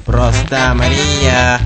Просто Мария,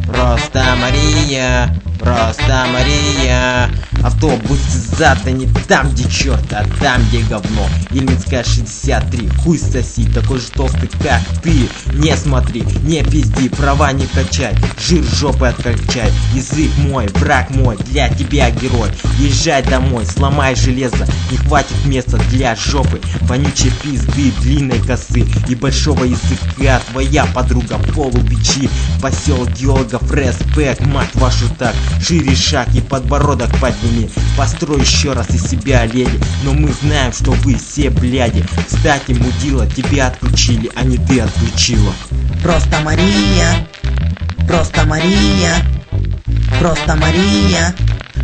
просто Мария, просто Мария. Автобус зад, не там, где черт, а там, где говно. Ельминская 63, хуй соси, такой же толстый, как ты. Не смотри, не пизди, права не качай, жир жопой откачай. Язык мой, враг мой, для тебя герой. Езжай домой, сломай железо, не хватит места для жопы. Вонючей пизды, длинной косы и большого языка. Твоя подруга полубичи, поселок геологов, респект, мать вашу так. Шире шаг и подбородок подними. Построй еще раз из себя леди, но мы знаем, что вы все бляди. Кстати, мудила, тебя отключили, а не ты отключила. Просто Мария, просто Мария, просто Мария.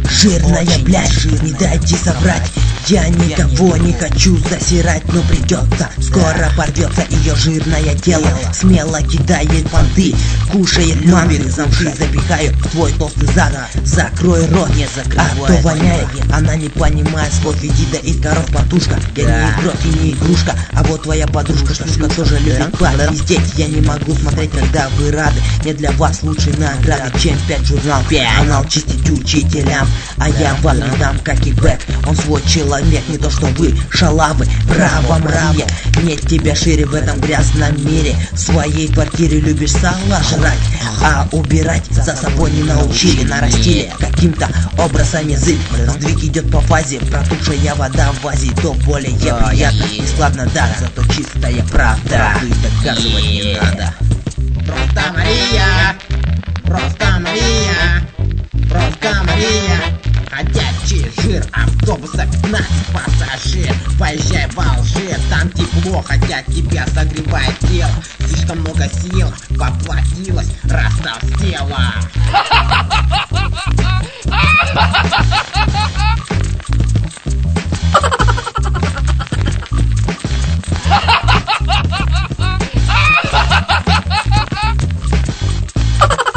Жирная, блядь, не дайте соврать. Я никого не хочу засирать, но придется. Скоро порвется ее жирное тело. Смело кидает понты, кушает манты. Замши запихаю в твой толстый зад. Закрой рот, не закрывай, а то воняет. Она не понимает слов, иди да из коров потушка. Я не игрок и не игрушка, а вот твоя подружка шлюшка тоже любит попиздеть. Я не могу смотреть, когда вы рады. Не для вас лучшей награды, чем 5 журнал. Анал чистить учителям, а я вам не дам, как и Бэк. Он свой человек, не то что вы, шалавы. Браво, Мария, нет тебя шире в этом грязном мире. В своей квартире любишь сало жрать, а убирать за собой не научили. Нарастили каким-то образом язык. Сдвиг идет по фазе, протухшая вода в вазе. То более приятно и складно, да, зато чистая правда. Правду доказывать не надо. Просто Мария, просто Мария, просто Мария. Ходячий жир, автобуса 15 пассажир. Поезжай в Алжир, там тепло, хотя тебя согревает тело. Слишком много сил воплотилось, растолстело.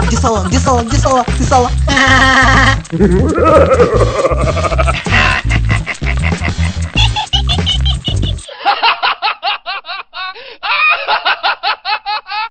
Где сало? Где сало? Где сало? Где сало?